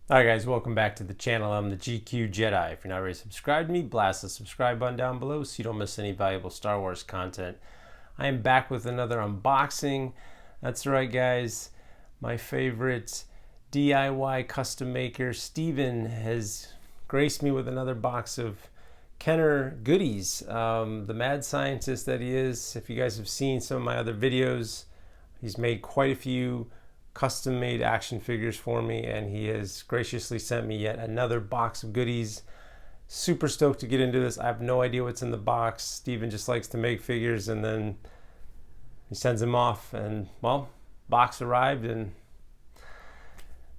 Hi guys, welcome back to the channel. I'm the GQ Jedi. If you're not already subscribed to me, blast the subscribe button down below so you don't miss any valuable Star Wars content. I am back with another unboxing. That's right guys, my favorite DIY custom maker Steven has graced me with another box of Kenner goodies. The mad scientist that he is, if you guys have seen some of my other videos, he's made quite a few custom made action figures for me, and he has graciously sent me yet another box of goodies. Super stoked to get into this. I have no idea what's in the box. Steven just likes to make figures and then he sends them off, and well, box arrived and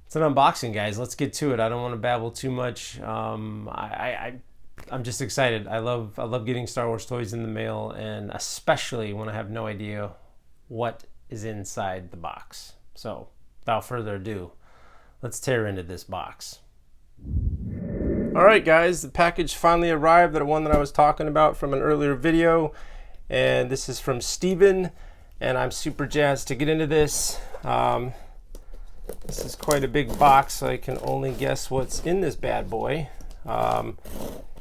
it's an unboxing, guys. Let's get to it. I don't want to babble too much. I'm just excited. I love getting Star Wars toys in the mail, and especially when I have no idea what is inside the box. So without further ado, let's tear into this box. All right guys, the package finally arrived, the one that I was talking about from an earlier video, and this is from Steven, and I'm super jazzed to get into this. This is quite a big box, so I can only guess what's in this bad boy.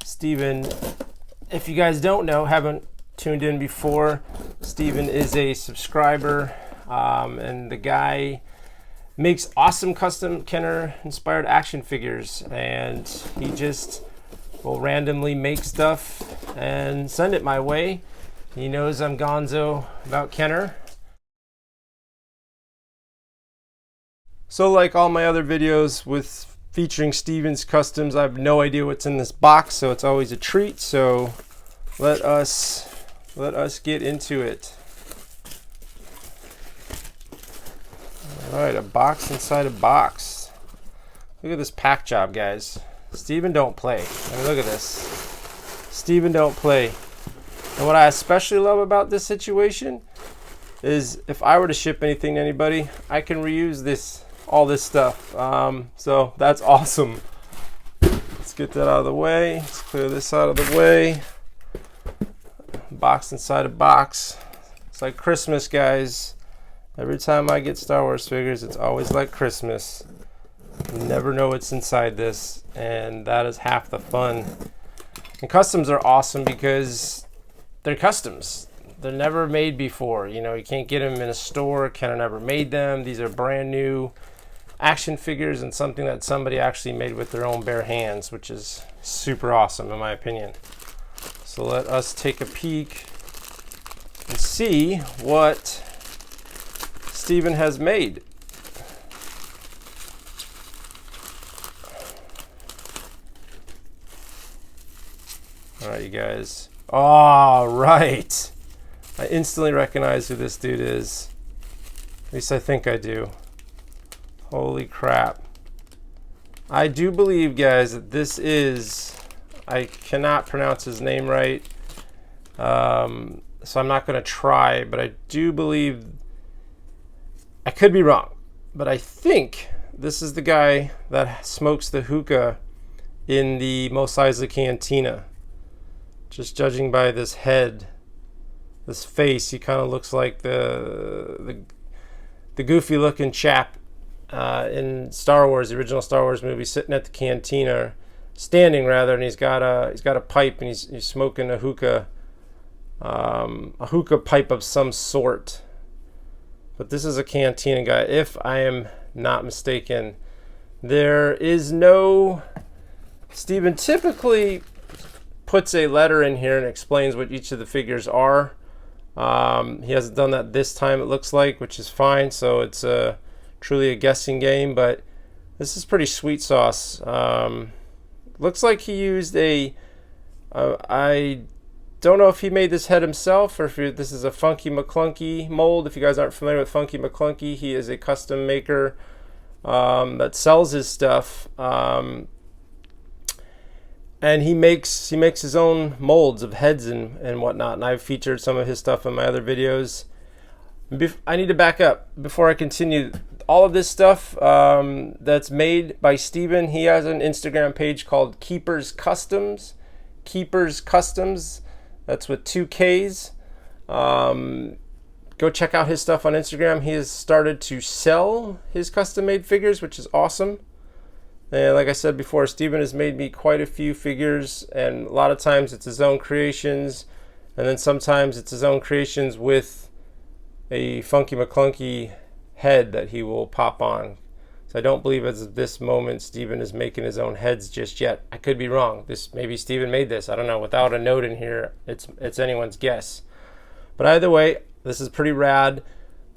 Steven, if you guys don't know, haven't tuned in before, Steven is a subscriber. And the guy makes awesome custom Kenner inspired action figures, and he just will randomly make stuff and send it my way. He knows I'm gonzo about Kenner. So like all my other videos with featuring Steven's customs, I have no idea what's in this box, so it's always a treat. So let us get into it. All right, a box inside a box. Look at this pack job, guys. Steven don't play. I mean, look at this. Steven don't play. And what I especially love about this situation is if I were to ship anything to anybody, I can reuse all this stuff. So that's awesome. Let's get that out of the way. Let's clear this out of the way. Box inside a box. It's like Christmas, guys. Every time I get Star Wars figures, it's always like Christmas. You never know what's inside this, and that is half the fun. And customs are awesome because they're customs. They're never made before. You know, you can't get them in a store. Kenner never made them. These are brand new action figures and something that somebody actually made with their own bare hands, which is super awesome in my opinion. So let us take a peek and see what Steven has made. All right, you guys. All right. I instantly recognize who this dude is. At least I think I do. Holy crap. I do believe, guys, that this is, I cannot pronounce his name right. So I'm not going to try, but I do believe, I could be wrong, but I think this is the guy that smokes the hookah in the Mos Eisley Cantina. Just judging by this head, this face, he kind of looks like the goofy looking chap in Star Wars, the original Star Wars movie, sitting at the cantina, standing rather, and he's got a pipe and he's smoking a hookah pipe of some sort. But this is a cantina guy, if I am not mistaken. There is no, Steven typically puts a letter in here and explains what each of the figures are. He hasn't done that this time, it looks like, which is fine. So it's truly a guessing game, but this is pretty sweet sauce. Looks like he used I don't know if he made this head himself or if this is a Funky McClunky mold. If you guys aren't familiar with Funky McClunky, he is a custom maker that sells his stuff. And he makes his own molds of heads and whatnot. And I've featured some of his stuff in my other videos. I need to back up before I continue. All of this stuff that's made by Steven, he has an Instagram page called Keepers Customs. Keepers Customs. That's with 2 Ks. Go check out his stuff on Instagram. He has started to sell his custom made figures, which is awesome. And like I said before, Steven has made me quite a few figures, and a lot of times it's his own creations, and then sometimes it's his own creations with a Funky McClunky head that he will pop on. So I don't believe as of this moment Steven is making his own heads just yet. I could be wrong. Maybe Steven made this. I don't know. Without a note in here, it's anyone's guess. But either way, this is pretty rad.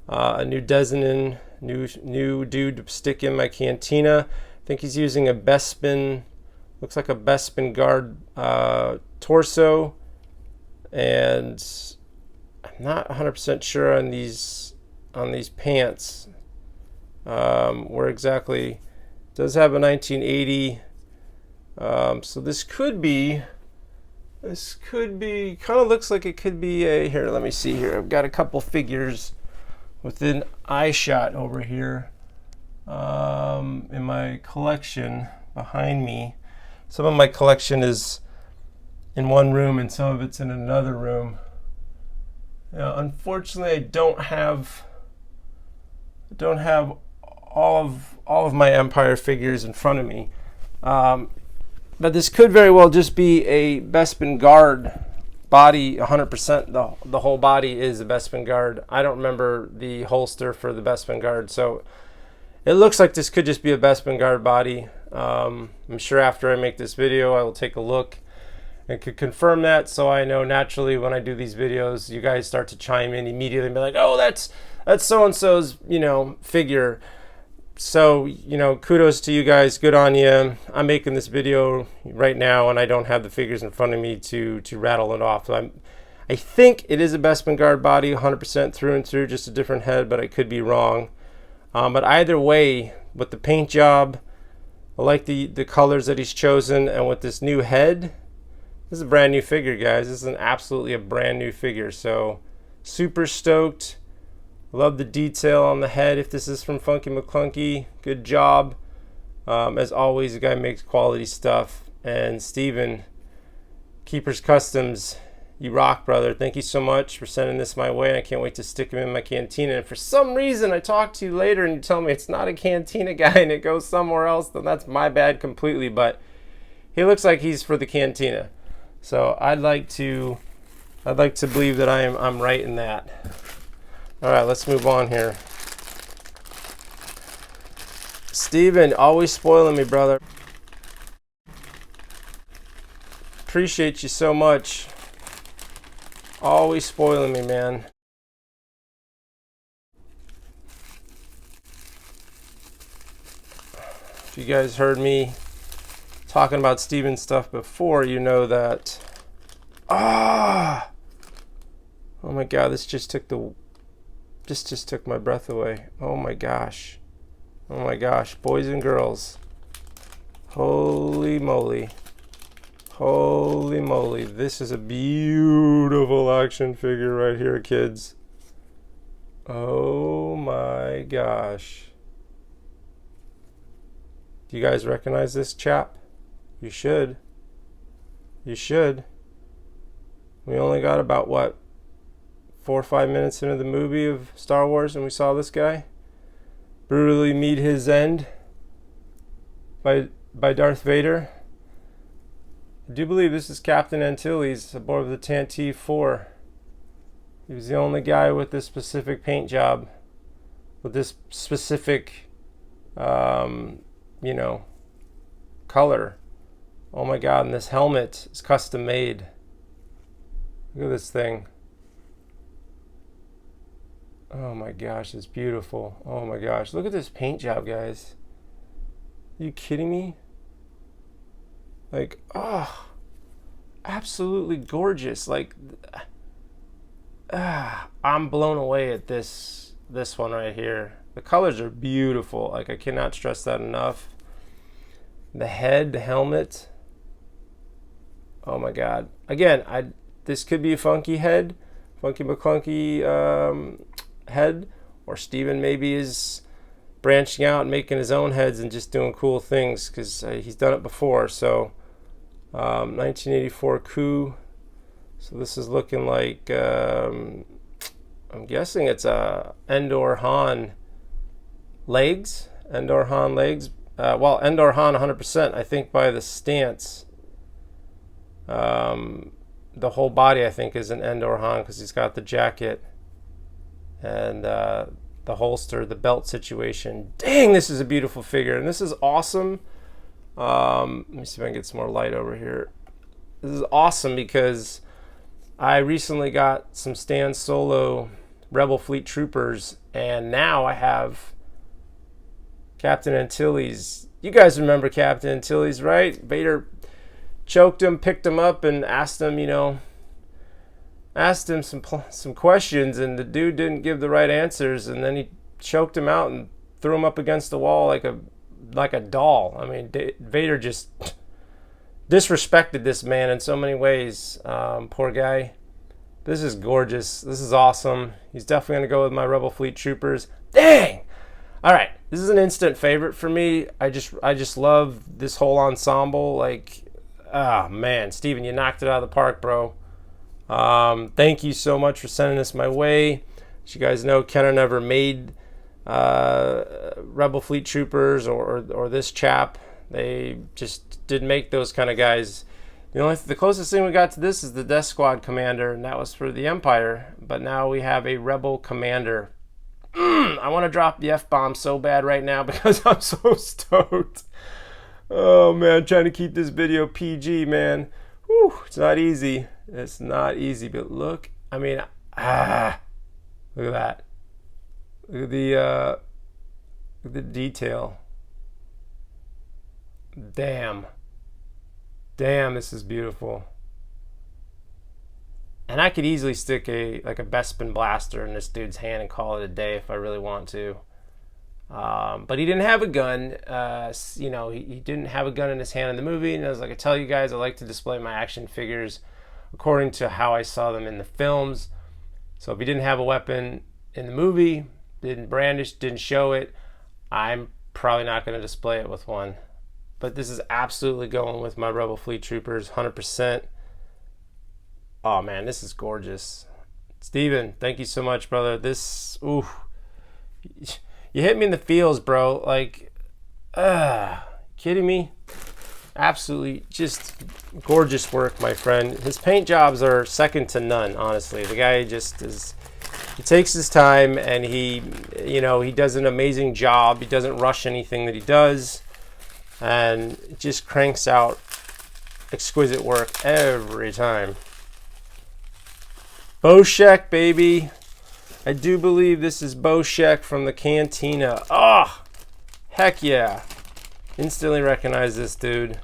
A new Designin, new dude to stick in my Cantina. I think he's using a Bespin, looks like a Bespin guard torso, and I'm not 100% sure on these pants where exactly. It does have a 1980, so this could be kind of looks like it could be a, here, let me see here, I've got a couple figures within eye shot over here in my collection behind me. Some of my collection is in one room and some of it's in another room. Now, unfortunately, I don't have all of my Empire figures in front of me, but this could very well just be a Bespin guard body. 100%, the whole body is a Bespin guard. I don't remember the holster for the Bespin guard, so it looks like this could just be a Bespin guard body. I'm sure after I make this video, I will take a look and could confirm that, so I know naturally when I do these videos, you guys start to chime in immediately and be like, oh, that's so-and-so's, figure. So, kudos to you guys. Good on you. I'm making this video right now and I don't have the figures in front of me to rattle it off. So I think it is a Bespin guard body, 100% through and through, just a different head, but I could be wrong. But either way, with the paint job, I like the colors that he's chosen, and with this new head, this is a brand new figure, guys. This is absolutely a brand new figure. So super stoked. Love the detail on the head. If this is from Funky McClunky, good job. As always, the guy makes quality stuff. And Steven, Keepers Customs, you rock, brother. Thank you so much for sending this my way. I can't wait to stick him in my Cantina. And for some reason, I talk to you later and you tell me it's not a Cantina guy and it goes somewhere else, then that's my bad completely. But he looks like he's for the Cantina. So I'd like to believe that I'm right in that. All right, let's move on here. Steven, always spoiling me, brother. Appreciate you so much. Always spoiling me, man. If you guys heard me talking about Steven stuff before, you know that. Oh my God, this just took my breath away. Oh my gosh, boys and girls, holy moly, this is a beautiful action figure right here, kids. Oh my gosh, do you guys recognize this chap? You should. We only got about, what, 4 or 5 minutes into the movie of Star Wars and we saw this guy brutally meet his end by Darth Vader. I do believe this is Captain Antilles aboard the Tantive 4. He was the only guy with this specific paint job, with this specific, color. Oh my God, and this helmet is custom made. Look at this thing. Oh my gosh, it's beautiful. Oh my gosh, look at this paint job, guys. Are you kidding me? Like, oh, absolutely gorgeous. Like, I'm blown away at this one right here. The colors are beautiful. Like, I cannot stress that enough. The head, the helmet. Oh my God. Again, this could be a Funky head, Funky McClunky head, or Steven maybe is branching out and making his own heads and just doing cool things because he's done it before. So 1984 coup. So this is looking like I'm guessing it's a Endor Han legs, well, Endor Han 100%. I think by the stance, the whole body I think is an Endor Han because he's got the jacket and the holster, the belt situation. Dang, this is a beautiful figure, and this is awesome. Let me see if I can get some more light over here. This is awesome because I recently got some Stan Solo Rebel Fleet Troopers, and now I have Captain Antilles. You guys remember Captain Antilles, right? Vader choked him, picked him up, and asked him, some questions, and the dude didn't give the right answers, and then he choked him out and threw him up against the wall like a doll. I mean, Vader just disrespected this man in so many ways. Poor guy. This is gorgeous. This is awesome. He's definitely going to go with my Rebel Fleet Troopers. Dang! All right, this is an instant favorite for me. I just love this whole ensemble. Like, ah, man, Steven, you knocked it out of the park, bro. Thank you so much for sending this my way. As you guys know, Kenner never made Rebel Fleet Troopers or this chap. They just didn't make those kind of guys. The closest thing we got to this is the Death Squad Commander, and that was for the Empire. But now we have a Rebel Commander. I want to drop the F-bomb so bad right now because I'm so stoked. Oh, man, trying to keep this video PG, man. Whew, it's not easy. It's not easy, but look. I mean, look at that. Look at the detail. Damn, this is beautiful. And I could easily stick a Bespin blaster in this dude's hand and call it a day if I really want to. But he didn't have a gun. He didn't have a gun in his hand in the movie. And as I tell you guys, I like to display my action figures according to how I saw them in the films. So if he didn't have a weapon in the movie, didn't brandish, didn't show it, I'm probably not going to display it with one. But this is absolutely going with my Rebel Fleet Troopers, 100%. Oh, man, this is gorgeous. Steven, thank you so much, brother. This, ooh, you hit me in the feels, bro. Like, kidding me? Absolutely just gorgeous work, my friend. His paint jobs are second to none, honestly. The guy just is, he takes his time and he does an amazing job. He doesn't rush anything that he does. And it just cranks out exquisite work every time. Boshek, baby. I do believe this is Boshek from the Cantina. Oh, heck yeah. Instantly recognize this dude.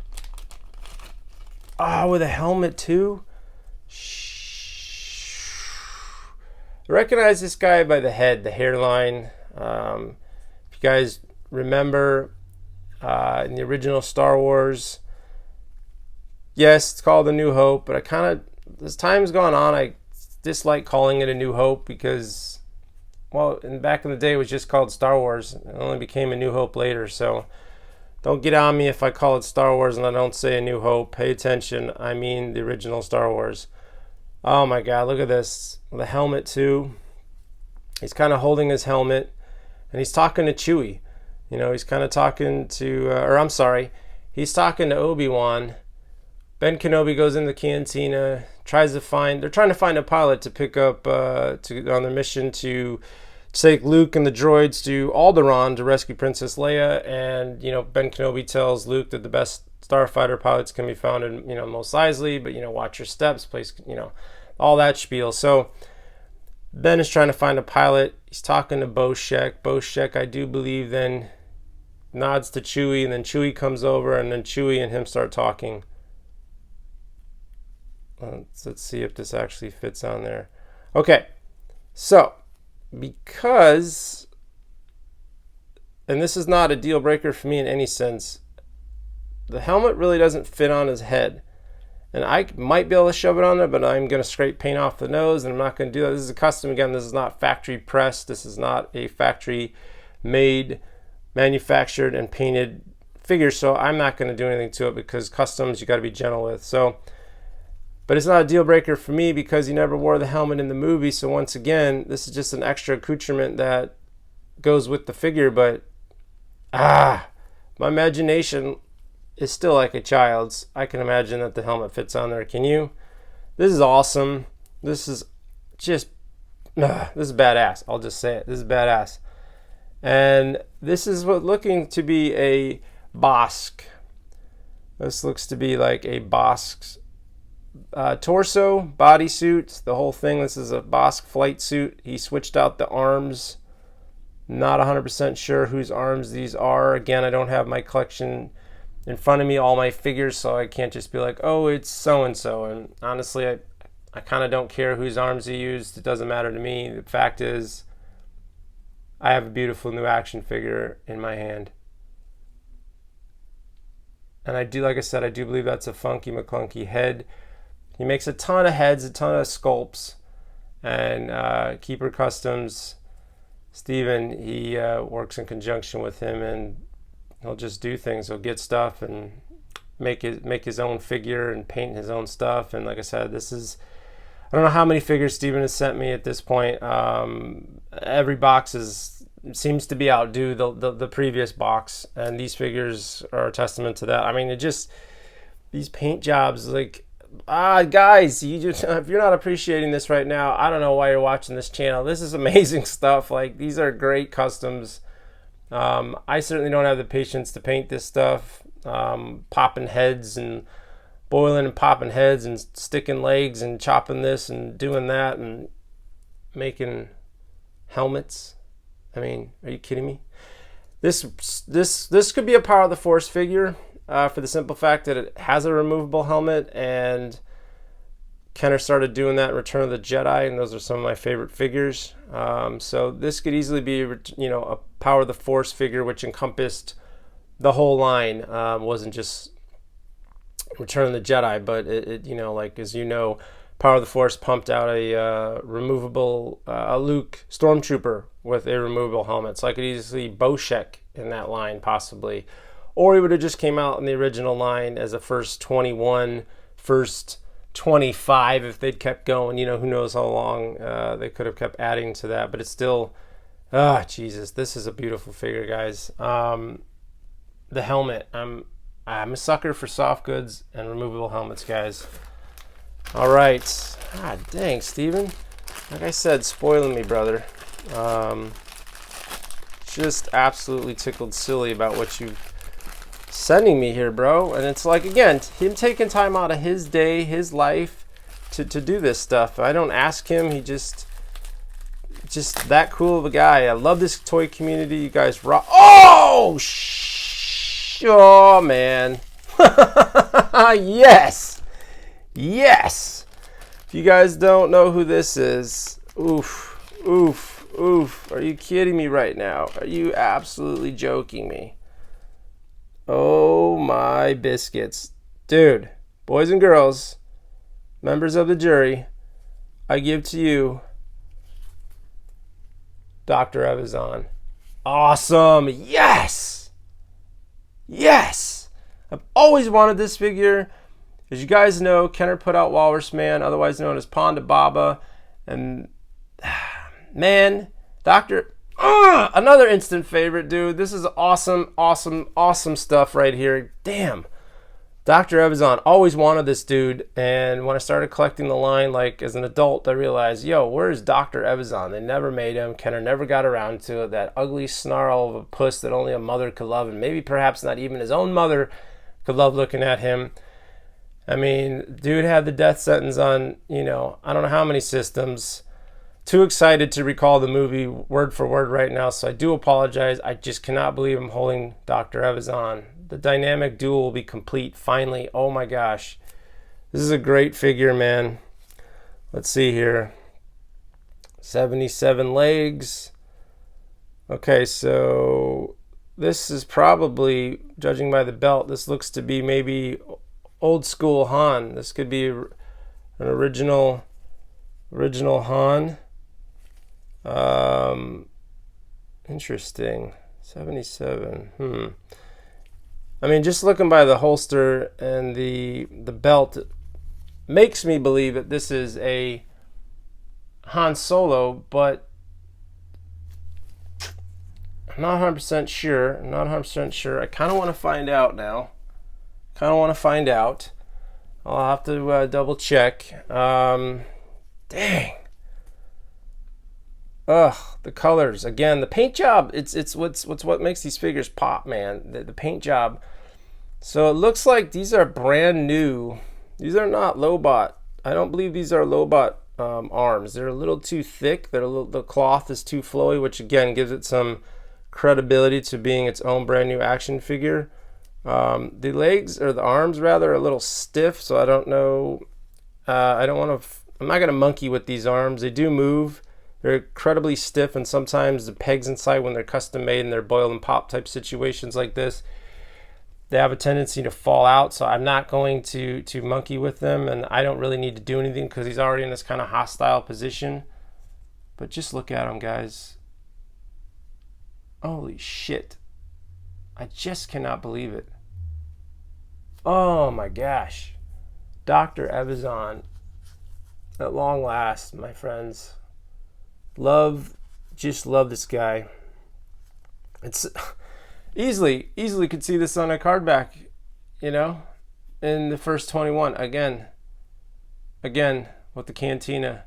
Oh, with a helmet too? I recognize this guy by the head, the hairline. If you guys remember, in the original Star Wars, yes, it's called A New Hope, but I kind of, as time's gone on, I dislike calling it A New Hope because, well, back in the day it was just called Star Wars. It only became A New Hope later, so don't get on me if I call it Star Wars and I don't say A New Hope. Pay attention, I mean the original Star Wars. Oh my god, look at this. The helmet too. He's kind of holding his helmet and he's talking to Chewie. He's kind of talking to, he's talking to Obi-Wan. Ben Kenobi goes in the Cantina, they're trying to find a pilot to pick up, on their mission to take Luke and the droids to Alderaan to rescue Princess Leia. And, Ben Kenobi tells Luke that the best starfighter pilots can be found in, Mos Eisley, but, watch your steps, place, all that spiel. So Ben is trying to find a pilot. He's talking to Boshek. Boshek, I do believe, then nods to Chewie, and then Chewie comes over, and then Chewie and him start talking. Let's see if this actually fits on there. Okay, so because, and this is not a deal breaker for me in any sense, the helmet really doesn't fit on his head. And I might be able to shove it on there, but I'm going to scrape paint off the nose, and I'm not going to do that. This is a custom. Again, this is not factory pressed. This is not a factory made, manufactured, and painted figure, so I'm not going to do anything to it because customs you got to be gentle with. So, but it's not a deal breaker for me because he never wore the helmet in the movie. So once again, this is just an extra accoutrement that goes with the figure. But my imagination is still like a child's. I can imagine that the helmet fits on there. Can you? This is awesome. This is just, this is badass. I'll just say it. This is badass. And this is what looking to be a Boshek. This looks to be like a Boshek's torso, bodysuit, the whole thing. This is a Boshek flight suit. He switched out the arms. Not 100% sure whose arms these are. Again, I don't have my collection in front of me, all my figures, so I can't just be like, oh, it's so-and-so. And honestly, I kind of don't care whose arms he used. It doesn't matter to me. The fact is, I have a beautiful new action figure in my hand. And I do, like I said, I do believe that's a Funky McClunky head. He makes a ton of heads, a ton of sculpts. And Keeper Customs, Steven, he works in conjunction with him, and he'll just do things. He'll get stuff and make his own figure and paint his own stuff. And like I said, this is, I don't know how many figures Steven has sent me at this point. Every box seems to be outdo the previous box, and these figures are a testament to that. I mean, it just, these paint jobs, like, guys, if you're not appreciating this right now, I don't know why you're watching this channel. This is amazing stuff. Like, these are great customs. I certainly don't have the patience to paint this stuff. Popping heads and boiling and popping heads and sticking legs and chopping this and doing that and making helmets. I mean, are you kidding me? This could be a Power of the Force figure, for the simple fact that it has a removable helmet, and Kenner started doing that in Return of the Jedi, and those are some of my favorite figures. So this could easily be, a Power of the Force figure, which encompassed the whole line. Wasn't just Return of the Jedi, but it like, as you know, Power of the Force pumped out a removable a Luke Stormtrooper with a removable helmet. So I could easily see Boshek in that line, possibly. Or he would have just came out in the original line as a first 21, first 25 if they'd kept going. Who knows how long they could have kept adding to that. But it's still, Jesus, this is a beautiful figure, guys. The helmet, I'm a sucker for soft goods and removable helmets, guys. All right. God dang, Steven. Like I said, spoiling me, brother. Just absolutely tickled silly about what you sending me here, bro. And it's like, again, him taking time out of his day, his life to do this stuff. I don't ask him. He just that cool of a guy. I love this toy community. You guys rock. Oh, man. Yes. If you guys don't know who this is, oof. Are you kidding me right now? Are you absolutely joking me? Oh my biscuits. Dude, boys and girls, members of the jury, I give to you Dr. Evazan. Awesome. Yes. I've always wanted this figure. As you guys know, Kenner put out Walrus Man, otherwise known as Ponda Baba. And man, another instant favorite, dude. This is awesome stuff right here. Damn. Dr. Evazan, always wanted this dude. And when I started collecting the line, like as an adult, I realized, where's Dr. Evazan? They never made him. Kenner never got around to it. That ugly snarl of a puss that only a mother could love, and maybe perhaps not even his own mother could love looking at him. I mean, dude had the death sentence on, I don't know how many systems. Too excited to recall the movie word for word right now, so I do apologize. I just cannot believe I'm holding Dr. Evazan. The dynamic duel will be complete finally. Oh my gosh. This is a great figure, man. Let's see here. 77 legs. Okay, so this is probably, judging by the belt, this looks to be maybe old school Han. This could be an original Han. Interesting. 77. I mean, just looking by the holster and the belt makes me believe that this is a Han Solo, but I'm not 100% sure. I'm not 100% sure. I kind of want to find out now. Kind of want to find out. I'll have to double check. Dang. Ugh, the colors again. The paint job. It's what makes these figures pop, man. The paint job. So it looks like these are brand new. These are not Lobot. I don't believe these are Lobot arms. They're a little too thick. The cloth is too flowy, which again gives it some credibility to being its own brand new action figure. The legs, or the arms rather, are a little stiff, so I don't know. I'm not gonna monkey with these arms. They do move. They're incredibly stiff, and sometimes the pegs inside, when they're custom made and they're boil and pop type situations like this, they have a tendency to fall out. So I'm not going to monkey with them, and I don't really need to do anything because he's already in this kind of hostile position. But just look at him, guys. Holy shit. I just cannot believe it. Oh my gosh. Dr. Evazan. At long last, my friends. Just love this guy. It's easily could see this on a card back, you know, in the first 21. Again, with the Cantina.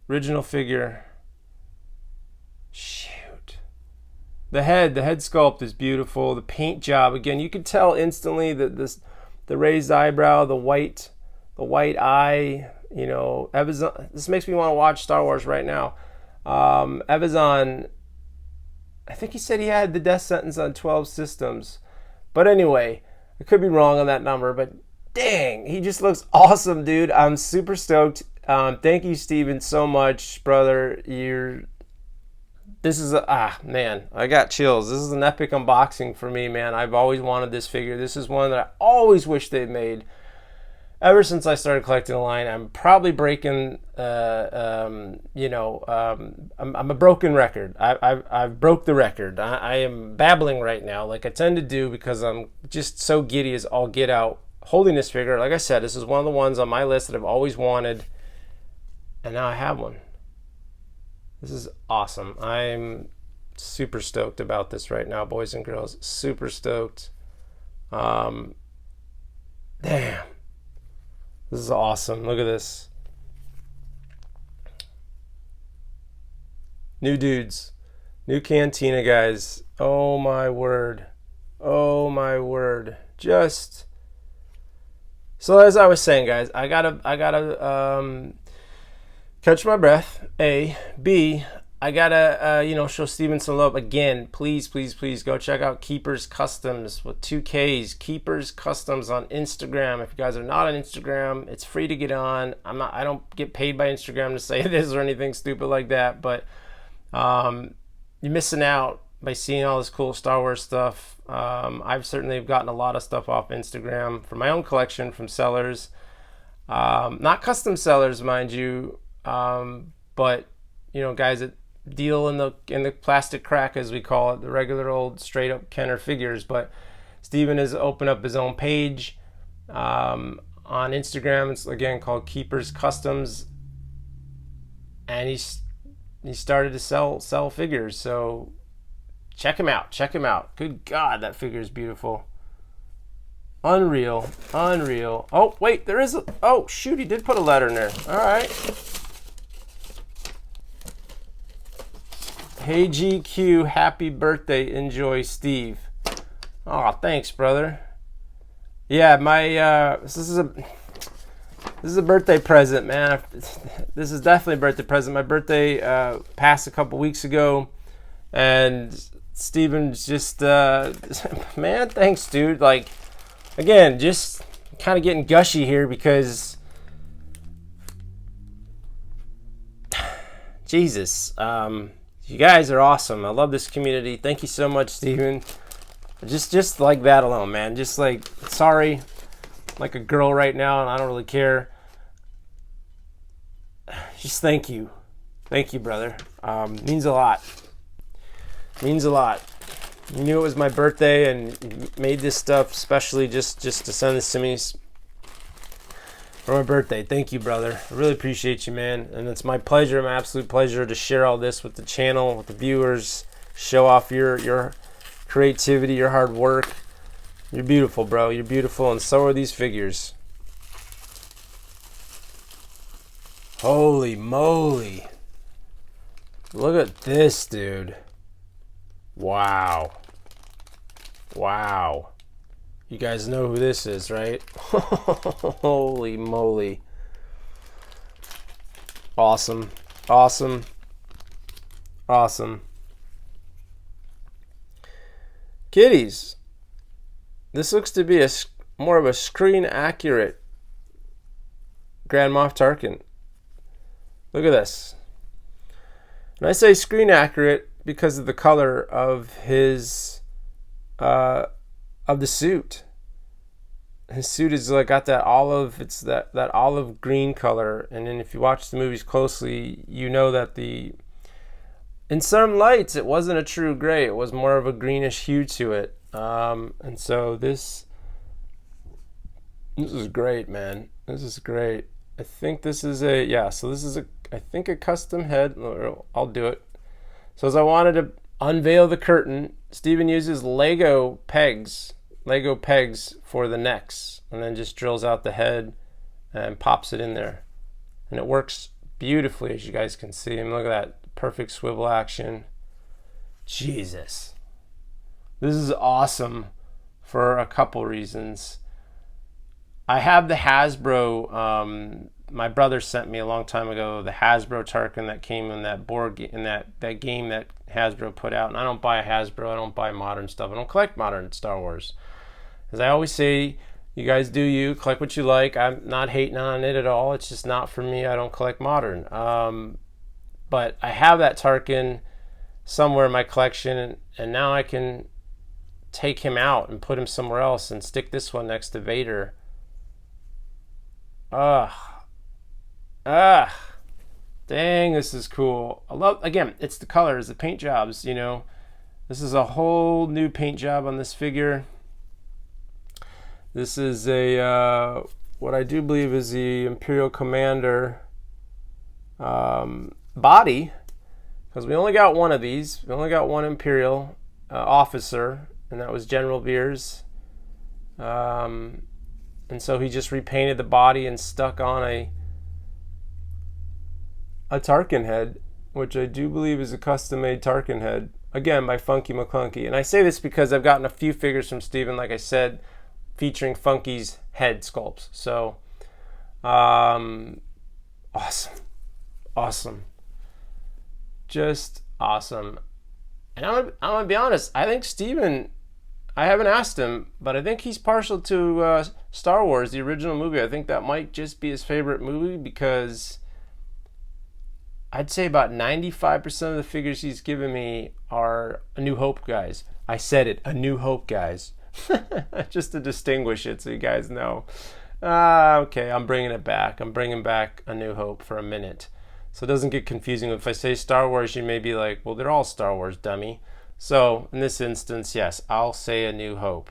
Original figure. Shoot. The head sculpt is beautiful. The paint job, again, you could tell instantly that the raised eyebrow, the white eye, you know, Evazan. This makes me want to watch Star Wars right now. Evazan, I think he said he had the death sentence on 12 systems. But anyway, I could be wrong on that number, but dang, he just looks awesome, dude. I'm super stoked. Thank you, Steven, so much, brother. Man, I got chills. This is an epic unboxing for me, man. I've always wanted this figure. This is one that I always wish they'd made. Ever since I started collecting the line, I'm probably breaking, I'm a broken record. I've broke the record. I am babbling right now like I tend to do because I'm just so giddy as all get out holding this figure. Like I said, this is one of the ones on my list that I've always wanted, and now I have one. This is awesome. I'm super stoked about this right now, boys and girls. Super stoked. Damn. This is awesome. Look at this. New dudes. New Cantina, guys. Oh my word. Oh my word. Just so, as I was saying, guys, I gotta catch my breath. A. B. I gotta show Steven some love again. Please go check out Keepers Customs with 2 Ks. Keepers Customs on Instagram. If you guys are not on Instagram, it's free to get on. I don't get paid by Instagram to say this or anything stupid like that, but you're missing out by seeing all this cool Star Wars stuff. I've certainly gotten a lot of stuff off Instagram for my own collection from sellers, not custom sellers, mind you, but guys that deal in the plastic crack, as we call it, the regular old straight up Kenner figures. But Steven has opened up his own page on Instagram. It's again called Keepers Customs, and he started to sell figures. So check him out. Good God, that figure is beautiful. Unreal. Oh wait, there is oh shoot, he did put a letter in there. All right. Hey GQ, happy birthday, enjoy, Steve. Oh, thanks, brother. Yeah, my this is a birthday present, man. This is definitely a birthday present. My birthday passed a couple weeks ago, and Steven's just man, thanks, dude. Like, again, just kind of getting gushy here because Jesus. You guys are awesome. I love this community. Thank you so much, Steven. Just like that alone, man. Just like, sorry, like a girl right now, and I don't really care. Just thank you. Thank you, brother. Means a lot. Means a lot. You knew it was my birthday and you made this stuff especially just to send this to me for my birthday. Thank you, brother. I really appreciate you, man. And it's my pleasure, my absolute pleasure, to share all this with the channel, with the viewers. show off your creativity, your hard work. You're beautiful, bro. You're beautiful, and so are these figures. Holy moly. Look at this, dude. Wow. Wow. You guys know who this is, right? Holy moly. Awesome. Awesome. Awesome. Kiddies. This looks to be more of a screen accurate Grand Moff Tarkin. Look at this. And I say screen accurate because of the color of his of the suit. His suit is like got that olive, it's that olive green color, and then if you watch the movies closely, you know that in some lights it wasn't a true gray, it was more of a greenish hue to it. And so this is great, man. This is great. I think this is I think a custom head. I'll do it. So as I wanted to unveil the curtain, Steven uses Lego pegs for the necks, and then just drills out the head and pops it in there. And it works beautifully, as you guys can see. And look at that perfect swivel action. Jesus. This is awesome for a couple reasons. I have the Hasbro, my brother sent me a long time ago, the Hasbro Tarkin that came in that board in that game that Hasbro put out. And I don't buy Hasbro, I don't buy modern stuff. I don't collect modern Star Wars. As I always say, you guys do you, collect what you like. I'm not hating on it at all. It's just not for me. I don't collect modern. But I have that Tarkin somewhere in my collection, and now I can take him out and put him somewhere else and stick this one next to Vader. Dang, this is cool. I love, again, it's the colors, the paint jobs, you know. This is a whole new paint job on this figure. This is a what I do believe is the Imperial Commander body, because we only got one of these. We only got one Imperial officer, and that was General Veers. And so he just repainted the body and stuck on a Tarkin head, which I do believe is a custom-made Tarkin head, again by Funky McClunky. And I say this because I've gotten a few figures from Steven, like I said, featuring Funky's head sculpts. So awesome, just awesome. And I'm gonna be honest, I think Steven, I haven't asked him, but I think he's partial to Star Wars, the original movie. I think that might just be his favorite movie, because I'd say about 95% of the figures he's given me are A New Hope guys. I said it, A New Hope guys. Just to distinguish it so you guys know. Okay, I'm bringing it back. I'm bringing back A New Hope for a minute, so it doesn't get confusing. If I say Star Wars, you may be like, well, they're all Star Wars, dummy. So in this instance, yes, I'll say A New Hope.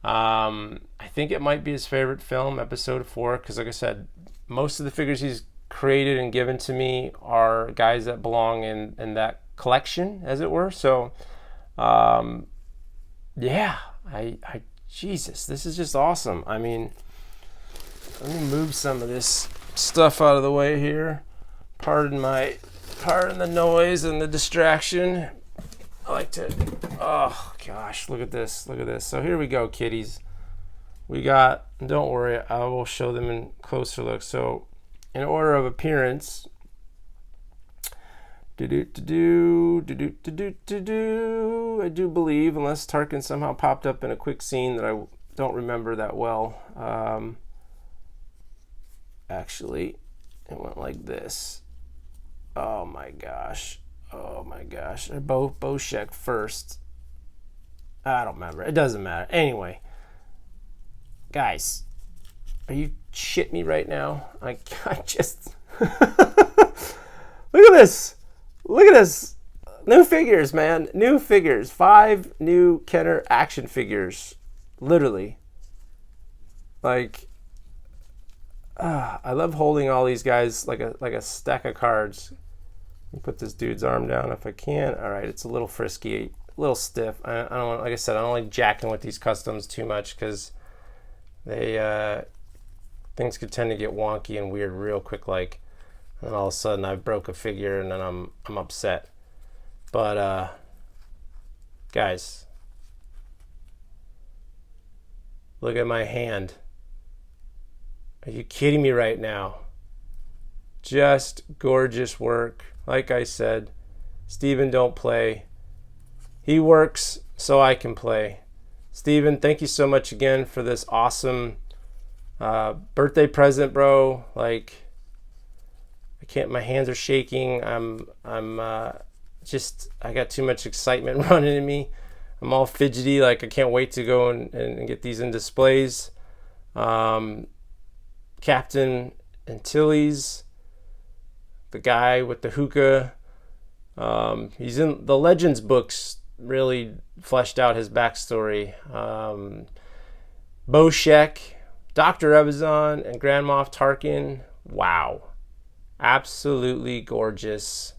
I think it might be his favorite film, Episode 4, because like I said, most of the figures he's created and given to me are guys that belong in that collection, as it were. So yeah, Jesus, this is just awesome. I mean, let me move some of this stuff out of the way here. Pardon the noise and the distraction. I like to, oh gosh, look at this, look at this. So here we go, kiddies. We got, don't worry, I will show them in closer look. So in order of appearance, I do believe, unless Tarkin somehow popped up in a quick scene that I don't remember that well. Actually, it went like this. Oh my gosh. Oh my gosh. They're both Boshek first. I don't remember. It doesn't matter. Anyway, guys, are you shitting me right now? I just look at this. Look at this. New figures, man. New figures. 5 new Kenner action figures. Literally. Like, I love holding all these guys like a stack of cards. Put this dude's arm down if I can. All right, it's a little frisky, a little stiff. I don't want, like I said, I don't like jacking with these customs too much because they things could tend to get wonky and weird real quick, like, and all of a sudden I broke a figure and then I'm upset. But guys, look at my hand. Are you kidding me right now? Just gorgeous work. Like I said, Steven don't play. He works so I can play. Steven, thank you so much again for this awesome birthday present, bro. Like, I can't, my hands are shaking. I'm just, I got too much excitement running in me. I'm all fidgety. Like, I can't wait to go and get these in displays. Captain Antilles, the guy with the hookah. He's in the Legends books, really fleshed out his backstory. Boshek, Dr. Evazan, and Grand Moff Tarkin. Wow. Absolutely gorgeous.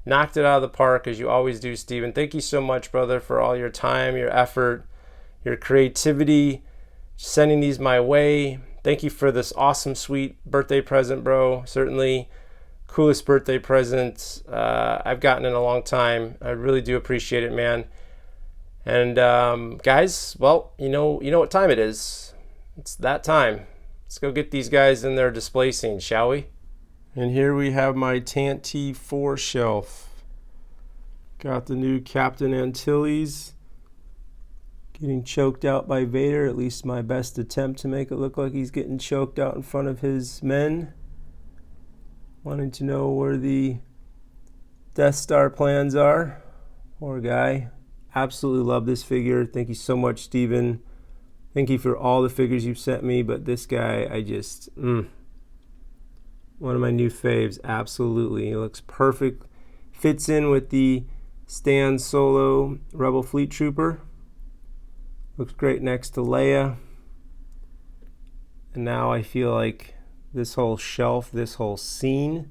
Knocked it out of the park, as you always do, Steven. Thank you so much, brother, for all your time, your effort, your creativity, sending these my way. Thank you for this awesome, sweet birthday present, bro. Certainly coolest birthday present I've gotten in a long time. I really do appreciate it, man. And guys, well, you know what time it is. It's that time. Let's go get these guys in their display scene, shall we? And here we have my Tanti 4 shelf. Got the new Captain Antilles getting choked out by Vader, at least my best attempt to make it look like he's getting choked out in front of his men. Wanting to know where the Death Star plans are. Poor guy. Absolutely love this figure. Thank you so much, Steven. Thank you for all the figures you've sent me, but this guy, I just, one of my new faves, absolutely. He looks perfect. Fits in with the Stan Solo Rebel Fleet Trooper. Looks great next to Leia. And now I feel like this whole shelf, this whole scene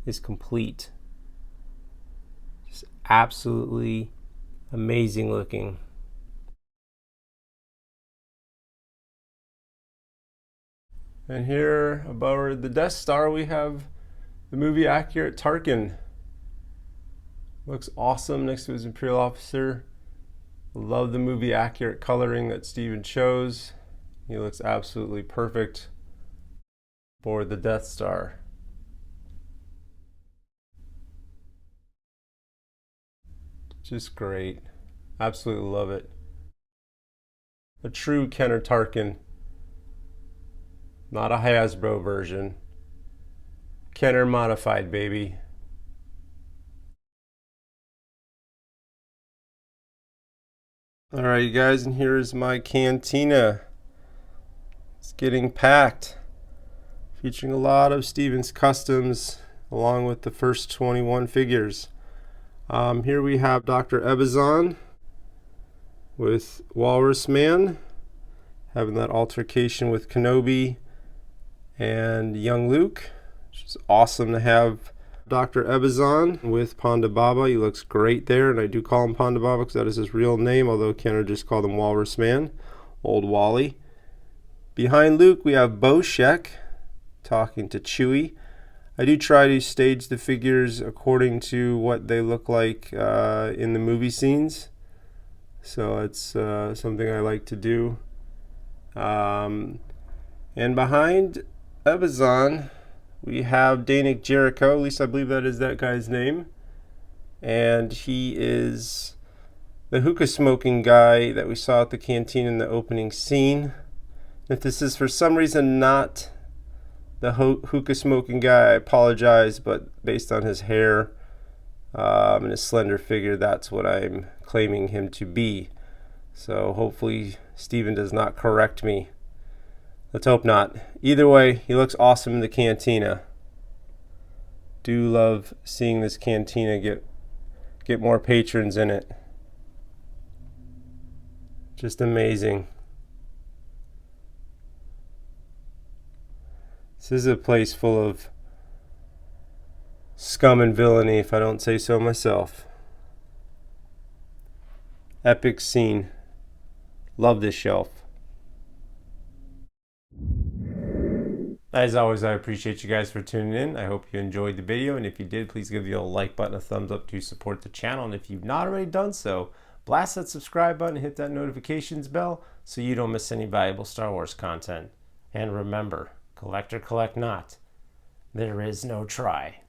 is complete. Just absolutely amazing looking. And here above the Death Star we have the movie accurate Tarkin. Looks awesome next to his Imperial officer. Love the movie accurate coloring that Steven chose. He looks absolutely perfect aboard the Death Star. Just great. Absolutely love it. A true Kenner Tarkin. Not a Hasbro version. Kenner modified, baby. Alright, you guys, and here is my Cantina. It's getting packed. Featuring a lot of Steven's customs along with the first 21 figures. Here we have Dr. Evazan with Walrus Man having that altercation with Kenobi and young Luke, which is awesome to have Dr. Evazan with Ponda Baba. He looks great there, and I do call him Ponda Baba because that is his real name, although Kenner just called him Walrus Man, old Wally. Behind Luke we have Boshek talking to Chewie. I do try to stage the figures according to what they look like in the movie scenes, so it's something I like to do. And behind Evazan we have Danik Jericho, at least I believe that is that guy's name, and he is the hookah smoking guy that we saw at the canteen in the opening scene. If this is for some reason not the hookah smoking guy, I apologize, but based on his hair and his slender figure, that's what I'm claiming him to be. So hopefully Steven does not correct me. Let's hope not. Either way, he looks awesome in the Cantina. Do love seeing this Cantina get more patrons in it. Just amazing. This is a place full of scum and villainy, if I don't say so myself. Epic scene. Love this shelf. As always, I appreciate you guys for tuning in. I hope you enjoyed the video, and if you did, please give the old like button a thumbs up to support the channel. And if you've not already done so, blast that subscribe button and hit that notifications bell so you don't miss any valuable Star Wars content. And remember, collect or collect not, there is no try.